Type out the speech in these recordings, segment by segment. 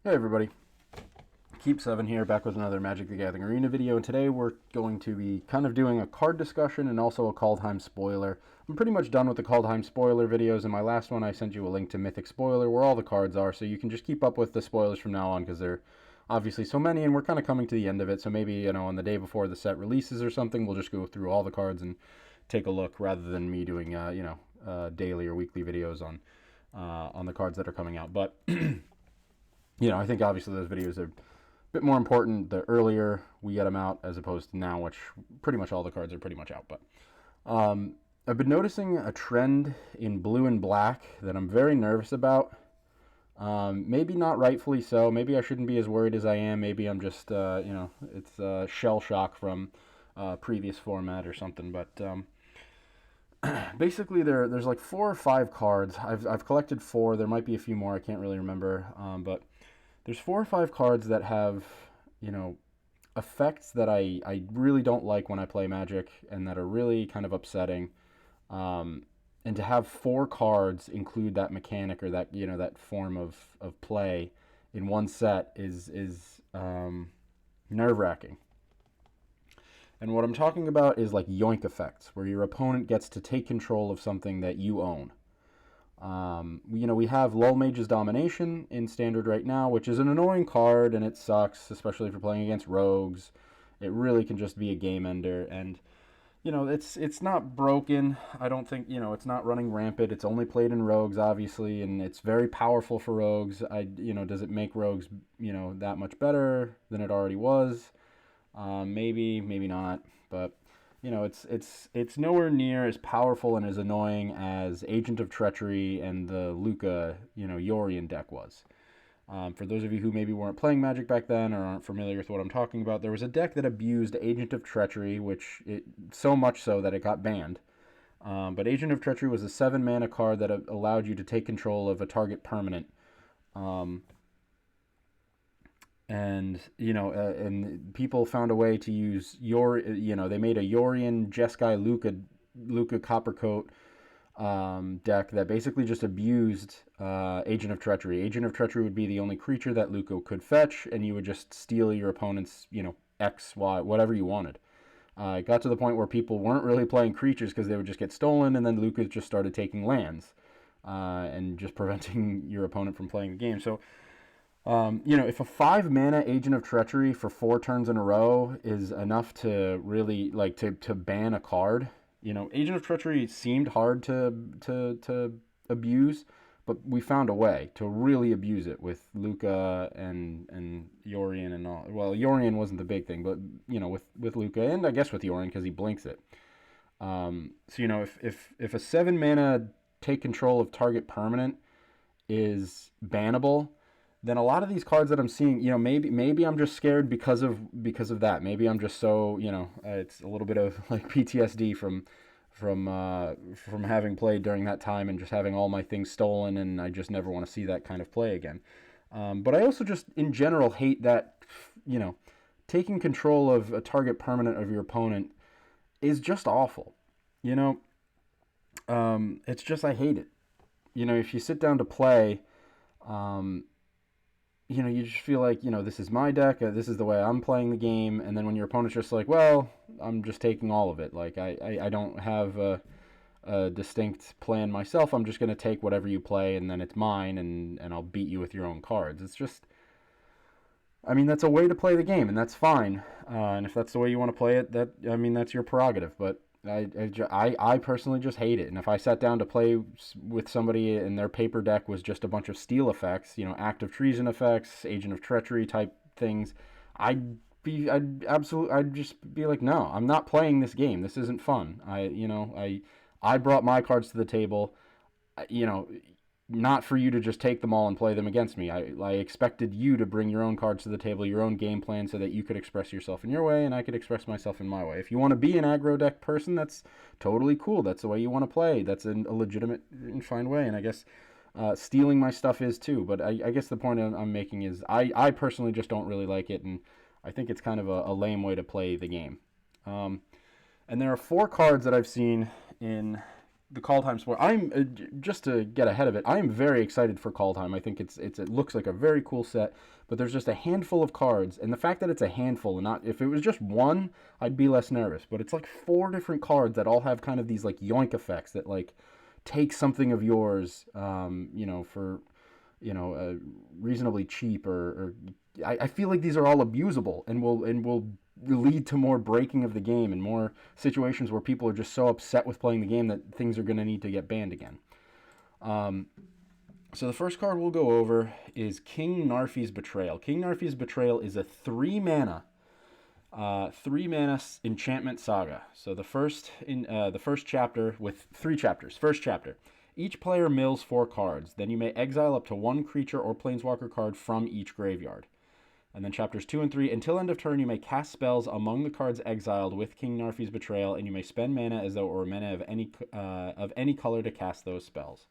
Hey everybody, Keep7 here, back with another Magic the Gathering Arena video, and today we're going to be kind of doing a card discussion and also a Kaldheim spoiler. I'm pretty much done with the Kaldheim spoiler videos. In my last one I sent you a link to Mythic Spoiler where all the cards are, so you can just keep up with the spoilers from now on because there are obviously so many and we're kind of coming to the end of it, so maybe, you know, on the day before the set releases or something, we'll just go through all the cards and take a look rather than me doing, daily or weekly videos on the cards that are coming out. But, you know, I think obviously those videos are bit more important the earlier we get them out as opposed to now, which pretty much all the cards are pretty much out. But I've been noticing a trend in blue and black that I'm very nervous about. Maybe not rightfully so. Maybe I shouldn't be as worried as I am. Maybe I'm just, it's shell shock from previous format or something. But basically there's like 4 or 5 cards. I've collected 4. There might be a few more. I can't really remember. But there's 4 or 5 cards that have, you know, effects that I really don't like when I play Magic and that are really kind of upsetting. And to have 4 cards include that mechanic or that, you know, that form of play in one set is nerve-wracking. And what I'm talking about is like Yoink Effects, where your opponent gets to take control of something that you own. We have Lull Mage's Domination in Standard right now, which is an annoying card, and it sucks, especially if you're playing against rogues. It really can just be a game ender, and, you know, it's not broken. I don't think, you know, it's not running rampant. It's only played in rogues, obviously, and it's very powerful for rogues. Does it make rogues, you know, that much better than it already was? Maybe not, but you know, it's nowhere near as powerful and as annoying as Agent of Treachery and the Luca, Yorion deck was. For those of you who maybe weren't playing Magic back then or aren't familiar with what I'm talking about, there was a deck that abused Agent of Treachery, so much so that it got banned. But Agent of Treachery was a 7-mana card that allowed you to take control of a target permanent. And people found a way to use they made a Yorion Jeskai Luca Coppercoat deck that basically just abused Agent of Treachery. Agent of Treachery would be the only creature that Luca could fetch, and you would just steal your opponent's, X, Y, whatever you wanted. It got to the point where people weren't really playing creatures because they would just get stolen, and then Luca just started taking lands and just preventing your opponent from playing the game. So, if a 5-mana Agent of Treachery for 4 turns in a row is enough to really, to ban a card, Agent of Treachery seemed hard to abuse, but we found a way to really abuse it with Luca and Yorion and all. Well, Yorion wasn't the big thing, but, with Luca and I guess with Yorion because he blinks it. If a 7-mana take control of target permanent is bannable, then a lot of these cards that I'm seeing, maybe I'm just scared because of that. Maybe I'm just so, it's a little bit of like PTSD from having played during that time and just having all my things stolen, and I just never want to see that kind of play again. But I also just in general hate that, taking control of a target permanent of your opponent is just awful. It's just, I hate it. If you sit down to play, you just feel like, this is my deck, this is the way I'm playing the game, and then when your opponent's just like, well, I'm just taking all of it. Like, I don't have a distinct plan myself, I'm just going to take whatever you play, and then it's mine, and I'll beat you with your own cards. It's just, that's a way to play the game, and that's fine. And if that's the way you want to play it, that's your prerogative, but I personally just hate it. And if I sat down to play with somebody and their paper deck was just a bunch of steal effects, Act of Treason effects, Agent of Treachery type things, I'd just be like, no, I'm not playing this game. This isn't fun. I brought my cards to the table, not for you to just take them all and play them against me. I expected you to bring your own cards to the table, your own game plan, so that you could express yourself in your way and I could express myself in my way. If you want to be an aggro deck person, that's totally cool. That's the way you want to play. That's a legitimate and fine way, and I guess stealing my stuff is too. But I guess the point I'm making is I personally just don't really like it, and I think it's kind of a lame way to play the game. And there are 4 cards that I've seen in the call time sport. I'm just to get ahead of it. I am very excited for call time. I think it looks like a very cool set, but there's just a handful of cards, and the fact that it's a handful and not if it was just one, I'd be less nervous. But it's like 4 different cards that all have kind of these like yoink effects that like take something of yours, for reasonably cheap or I feel like these are all abusable and will lead to more breaking of the game and more situations where people are just so upset with playing the game that things are going to need to get banned again. So the first card we'll go over is Kingnarfys Betrayal. Kingnarfys Betrayal is a 3-mana enchantment saga. So the first chapter with 3 chapters. First chapter. Each player mills 4 cards. Then you may exile up to 1 creature or planeswalker card from each graveyard. And then chapters 2 and 3. Until end of turn, you may cast spells among the cards exiled with Kingnarfys Betrayal, and you may spend mana as though it were mana of any color to cast those spells.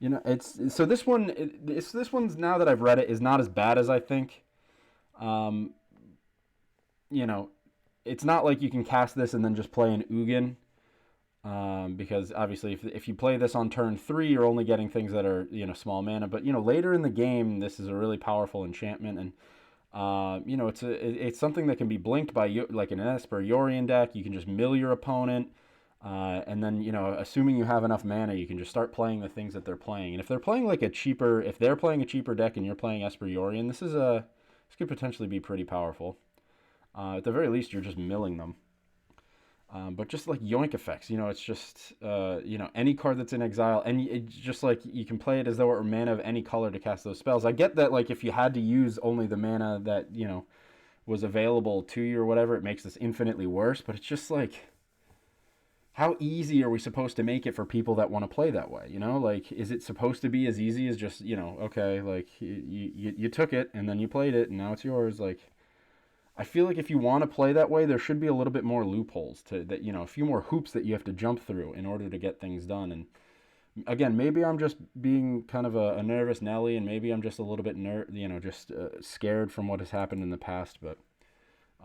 It's so this one's now that I've read it is not as bad as I think. It's not like you can cast this and then just play an Ugin. Because obviously if you play this on turn 3, you're only getting things that are, small mana. But, later in the game, this is a really powerful enchantment. And, it's something that can be blinked by, like an Esper Yorion deck. You can just mill your opponent. And then, assuming you have enough mana, you can just start playing the things that they're playing. And if they're playing if they're playing a cheaper deck and you're playing Esper Yorion, this could potentially be pretty powerful. At the very least, you're just milling them. But just like Yoink Effects, it's just, any card that's in exile, and it's just like you can play it as though it were mana of any color to cast those spells. I get that, like, if you had to use only the mana that, was available to you or whatever, it makes this infinitely worse, but it's just like, how easy are we supposed to make it for people that want to play that way, Like, is it supposed to be as easy as just, okay, like, you took it, and then you played it, and now it's yours, like... I feel like if you want to play that way, there should be a little bit more loopholes a few more hoops that you have to jump through in order to get things done. And again, maybe I'm just being kind of a nervous Nelly, and maybe I'm just a little bit scared from what has happened in the past. But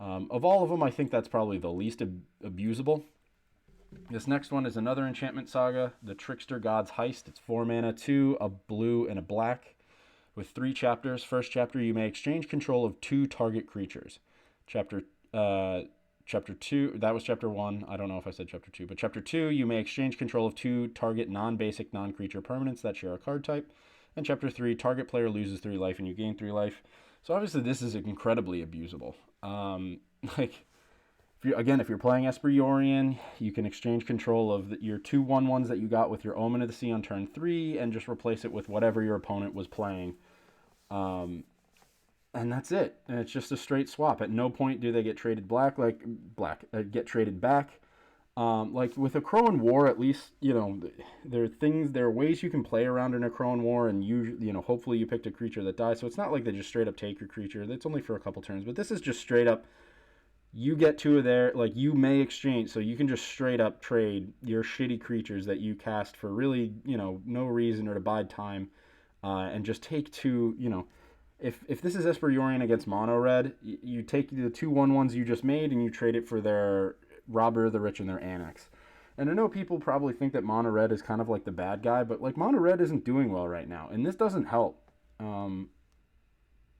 of all of them, I think that's probably the least abusable. This next one is another enchantment saga, the Trickster God's Heist. It's 4 mana, 2, a blue, and a black, with 3 chapters. First chapter, you may exchange control of 2 target creatures. Chapter 2, that was chapter 1. I don't know if I said chapter 2, but chapter 2, you may exchange control of 2 target non-basic, non-creature permanents that share a card type. And chapter 3, target player loses 3 life and you gain 3 life. So obviously this is incredibly abusable. If you're playing Esper Yorion, you can exchange control of your 2 1/1s that you got with your Omen of the Sea on turn 3 and just replace it with whatever your opponent was playing. And that's it. And it's just a straight swap. At no point do they get traded get traded back. Like with a Crowan War, at least, there are ways you can play around in a Crowan War, and hopefully you picked a creature that dies. So it's not like they just straight up take your creature. That's only for a couple turns. But this is just straight up, you get 2 of their, like, you may exchange, so you can just straight up trade your shitty creatures that you cast for really, no reason or to bide time, and just take 2, If this is Esper Yorion against Mono Red, you take the 2 1/1s you just made and you trade it for their Robber of the Rich and their Annex. And I know people probably think that Mono Red is kind of like the bad guy, but like Mono Red isn't doing well right now, and this doesn't help.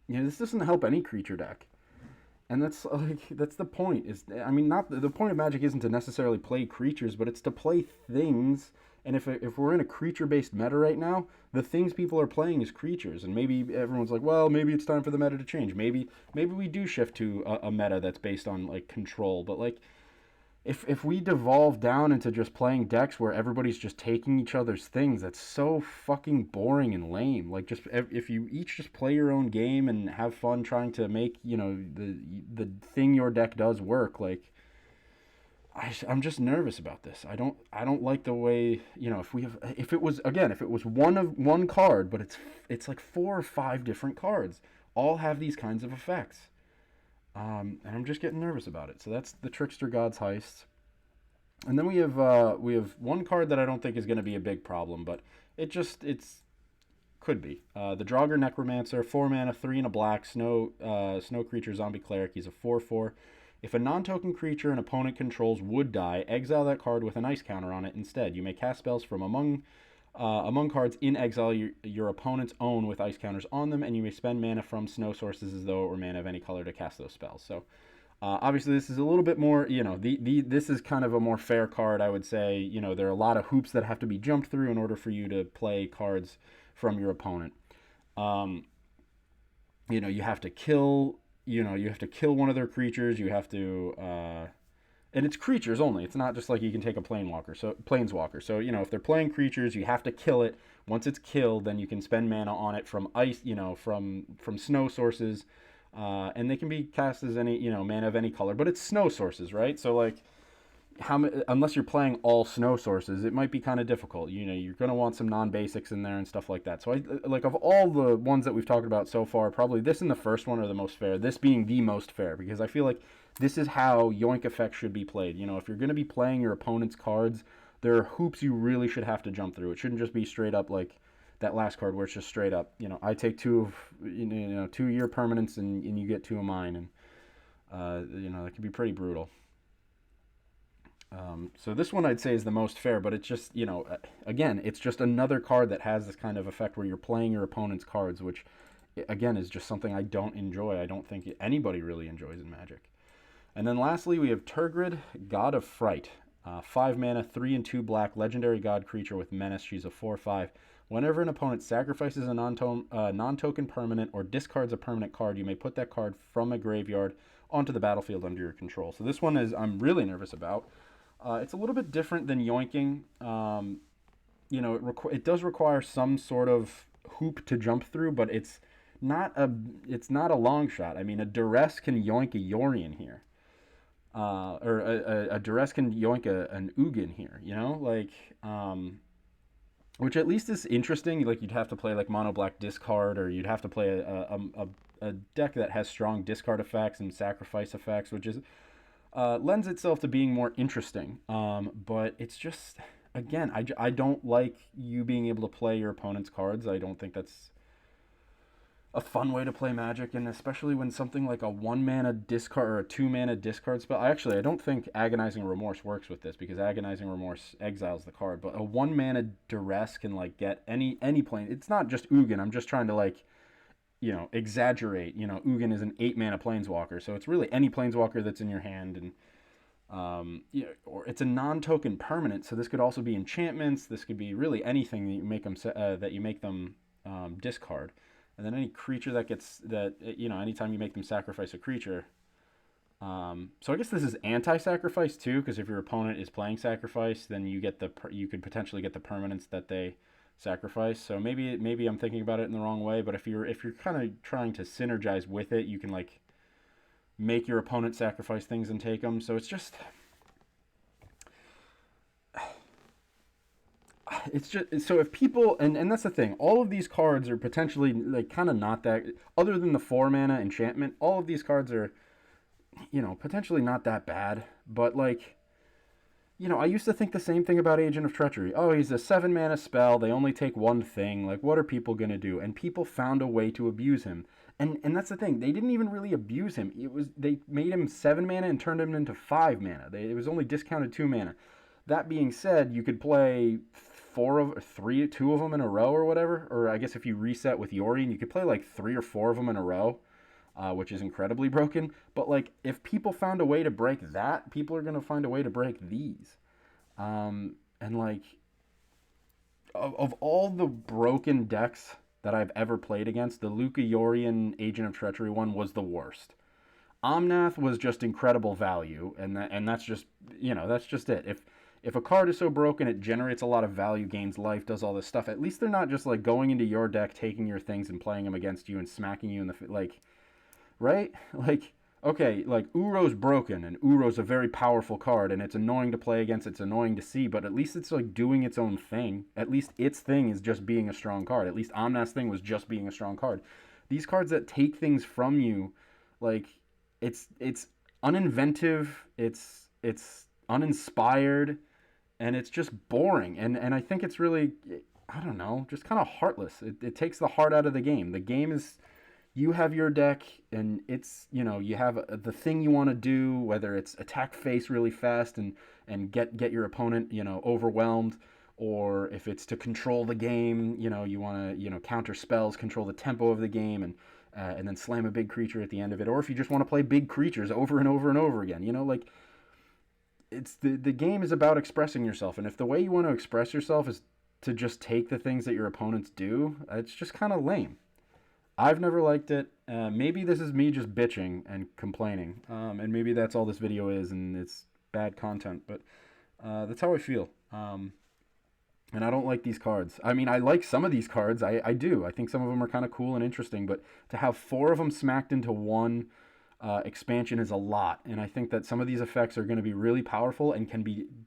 This doesn't help any creature deck, and that's the point. Not the point of Magic isn't to necessarily play creatures, but it's to play things. And if we're in a creature-based meta right now, the things people are playing is creatures. And maybe everyone's like, well, maybe it's time for the meta to change. Maybe we do shift to a meta that's based on, like, control. But, like, if we devolve down into just playing decks where everybody's just taking each other's things, that's so fucking boring and lame. Like, just if you each just play your own game and have fun trying to make, the thing your deck does work, like... I'm just nervous about this. I don't like the way, if it was one card, but it's like 4 or 5 different cards, all have these kinds of effects. And I'm just getting nervous about it. So that's the Trickster God's Heist. And then we have one card that I don't think is going to be a big problem, but it's Could be. The Draugr Necromancer, 4 mana, 3 and a black, snow creature, zombie cleric. He's a 4/4. If a non-token creature an opponent controls would die, exile that card with an ice counter on it instead. You may cast spells from among cards in exile your opponents own with ice counters on them, and you may spend mana from snow sources as though it were mana of any color to cast those spells. So obviously this is a little bit more, this is kind of a more fair card, I would say. There are a lot of hoops that have to be jumped through in order for you to play cards from your opponent. You have to kill, one of their creatures. You have to, and it's creatures only. It's not just like you can take a planeswalker. So if they're playing creatures, you have to kill it. Once it's killed, then you can spend mana on it from ice, from snow sources, and they can be cast as any, mana of any color. But it's snow sources, right? So like, unless you're playing all snow sources, it might be kind of difficult. You're going to want some non-basics in there and stuff like that. So of all the ones that we've talked about so far, probably this and the first one are the most fair. This being the most fair, because I feel like this is how Yoink Effects should be played. If you're going to be playing your opponent's cards, there are hoops you really should have to jump through. It shouldn't just be straight up like that last card where it's just straight up, I take 2-year permanents and you get 2 of mine. And, that can be pretty brutal. So this one I'd say is the most fair, but it's just, again, it's just another card that has this kind of effect where you're playing your opponent's cards, which, again, is just something I don't enjoy. I don't think anybody really enjoys in Magic. And then lastly, we have Turgrid, God of Fright. 5 mana, 3 and 2 black, legendary god creature with menace. She's a 4/5. Whenever an opponent sacrifices a non-token permanent or discards a permanent card, you may put that card from a graveyard onto the battlefield under your control. So this one I'm really nervous about. It's a little bit different than yoinking. It does require some sort of hoop to jump through, but it's not a long shot. I mean, a duress can yoink a Yorion here, or a duress can yoink an Ugin here. Which at least is interesting. Like, you'd have to play like mono black discard, or you'd have to play a deck that has strong discard effects and sacrifice effects, which is lends itself to being more interesting. But it's just, again, I don't like you being able to play your opponent's cards. I don't think that's a fun way to play Magic, and especially when something like a 1 mana discard or a 2 mana discard spell. I don't think Agonizing Remorse works with this, because Agonizing Remorse exiles the card. But a 1 mana duress can like get any plane. It's not just Ugin. I'm just trying to exaggerate. Ugin is an 8 mana planeswalker, so it's really any planeswalker that's in your hand, and or it's a non-token permanent. So this could also be enchantments. This could be really anything that you make them discard, and then any creature anytime you make them sacrifice a creature. So I guess this is anti-sacrifice too, because if your opponent is playing sacrifice, then you could potentially get the permanents that they sacrifice. So maybe I'm thinking about it in the wrong way, but if you're kind of trying to synergize with it, you can like make your opponent sacrifice things and take them. So it's just so if people, and that's the thing, all of these cards are potentially like kind of not that, other than the 4 mana enchantment, all of these cards are potentially not that bad. But like, I used to think the same thing about Agent of Treachery. Oh, he's a 7 mana spell. They only take one thing. Like, what are people going to do? And people found a way to abuse him. And that's the thing. They didn't even really abuse him. They made him 7 mana and turned him into 5 mana. It was only discounted 2 mana. That being said, you could play 2 of them in a row or whatever. Or I guess if you reset with Yorion, you could play like 3 or 4 of them in a row. Which is incredibly broken. But like, if people found a way to break that, people are going to find a way to break these. And like, of all the broken decks that I've ever played against, the Luca Yorion Agent of Treachery one was the worst. Omnath was just incredible value, and that's just it. If a card is so broken it generates a lot of value, gains life, does all this stuff, at least they're not just like going into your deck, taking your things and playing them against you and smacking you in the like. Right? Like, okay, like, Uro's broken, and Uro's a very powerful card, and it's annoying to play against, it's annoying to see, but at least it's, like, doing its own thing. At least its thing is just being a strong card. At least Omnath's thing was just being a strong card. These cards that take things from you, like, it's uninventive, it's uninspired, and it's just boring. And I think it's really, I don't know, just kind of heartless. It takes the heart out of the game. The game is, you have your deck, and it's, you have the thing you want to do, whether it's attack face really fast and get your opponent, overwhelmed, or if it's to control the game, you want to, counter spells, control the tempo of the game, and then slam a big creature at the end of it, or if you just want to play big creatures over and over and over again, like, it's the game is about expressing yourself, and if the way you want to express yourself is to just take the things that your opponents do, it's just kind of lame. I've never liked it. Maybe this is me just bitching and complaining, and maybe that's all this video is, and it's bad content, but that's how I feel. And I don't like these cards. I mean, I like some of these cards. I do. I think some of them are kind of cool and interesting, but to have 4 of them smacked into one expansion is a lot, and I think that some of these effects are going to be really powerful and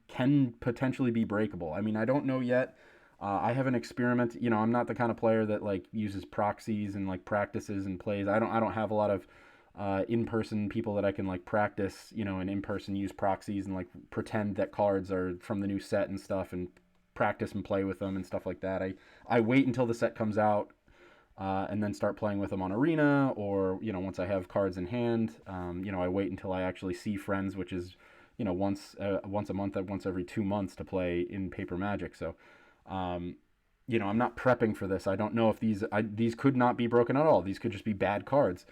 can potentially be breakable. I mean, I don't know yet. I haven't experimented. I'm not the kind of player that like uses proxies and like practices and plays. I don't have a lot of in-person people that I can like practice, and in-person use proxies and like pretend that cards are from the new set and stuff and practice and play with them and stuff like that. I wait until the set comes out and then start playing with them on Arena, or once I have cards in hand, I wait until I actually see friends, which is once a month, once every 2 months to play in Paper Magic. So I'm not prepping for this. I don't know if these could not be broken at all. These could just be bad cards.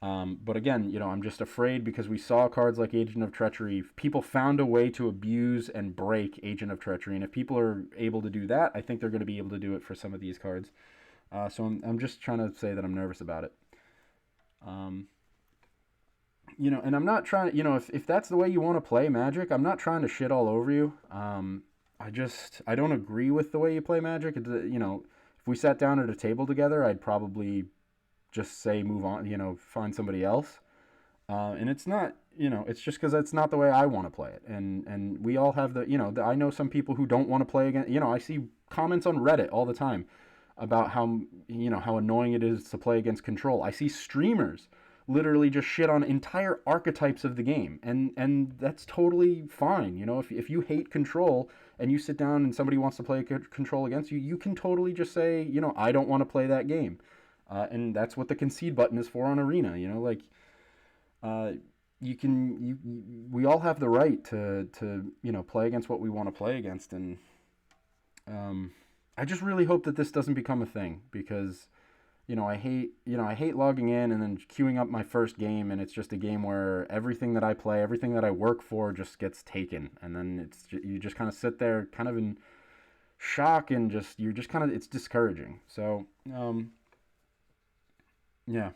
But again, I'm just afraid because we saw cards like Agent of Treachery. People found a way to abuse and break Agent of Treachery, and if people are able to do that, I think they're going to be able to do it for some of these cards. So I'm just trying to say that I'm nervous about it. And I'm not trying to, if that's the way you want to play Magic, I'm not trying to shit all over you. I don't agree with the way you play Magic. If we sat down at a table together, I'd probably just say move on, find somebody else. And it's not, it's just because that's not the way I want to play it. And we all have I know some people who don't want to play against, I see comments on Reddit all the time about how annoying it is to play against control. I see streamers literally just shit on entire archetypes of the game, and that's totally fine. If you hate control and you sit down and somebody wants to play control against you, you can totally just say, I don't want to play that game, and that's what the concede button is for on Arena. We all have the right to play against what we want to play against, and I just really hope that this doesn't become a thing, because I hate logging in and then queuing up my first game, and it's just a game where everything that I play, everything that I work for just gets taken, and then you just kind of sit there kind of in shock, and you're just kind of, it's discouraging. So yeah,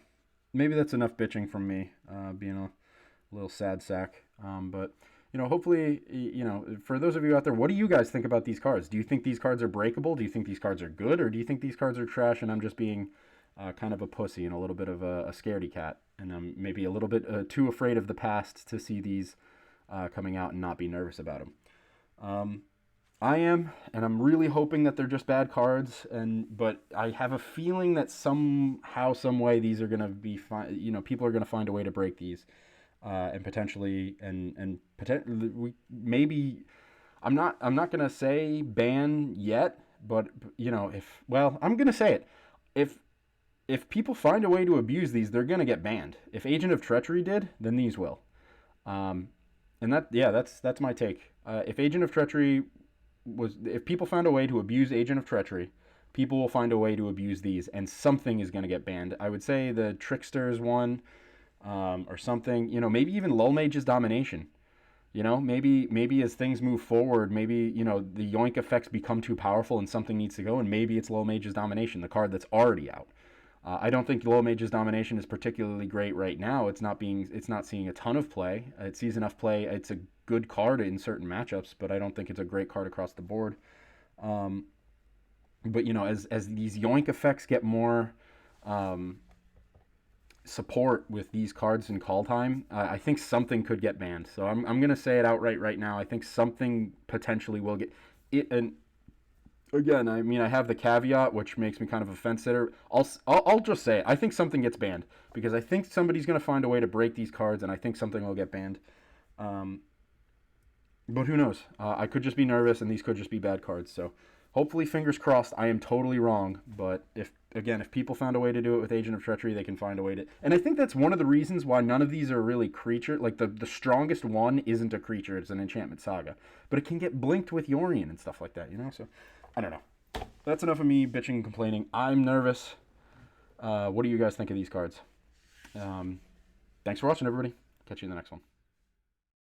maybe that's enough bitching from me, being a little sad sack, but hopefully, for those of you out there, what do you guys think about these cards? Do you think these cards are breakable? Do you think these cards are good? Or do you think these cards are trash and I'm just being kind of a pussy and a little bit of a scaredy cat? And I'm maybe a little bit too afraid of the past to see these coming out and not be nervous about them. I am, and I'm really hoping that they're just bad cards. But I have a feeling that somehow, some way, these are going to be fine. People are going to find a way to break these. And potentially, we maybe, I'm not gonna say ban yet, but I'm gonna say it. If people find a way to abuse these, they're gonna get banned. If Agent of Treachery did, then these will. And that's my take. If Agent of Treachery if people found a way to abuse Agent of Treachery, people will find a way to abuse these, and something is gonna get banned. I would say the Trickster is one. Or something, maybe even Lull Mage's Domination. Maybe as things move forward, maybe, the Yoink Effects become too powerful and something needs to go, and maybe it's Lull Mage's Domination, the card that's already out. I don't think Lull Mage's Domination is particularly great right now. It's not seeing a ton of play. It sees enough play. It's a good card in certain matchups, but I don't think it's a great card across the board. But, as these Yoink Effects get more support with these cards in call time, I think something could get banned. So I'm going to say it outright right now. I think something potentially will get it. And again, I mean, I have the caveat, which makes me kind of a fence sitter. I'll just say it. I think something gets banned, because I think somebody's going to find a way to break these cards, and I think something will get banned. But who knows? I could just be nervous, and these could just be bad cards. So Hopefully, fingers crossed, I am totally wrong. But if people found a way to do it with Agent of Treachery, they can find a way to. And I think that's one of the reasons why none of these are really creature. Like the strongest one isn't a creature; it's an enchantment saga. But it can get blinked with Yorion and stuff like that, you know. So I don't know. That's enough of me bitching and complaining. I'm nervous. What do you guys think of these cards? Thanks for watching, everybody. Catch you in the next one.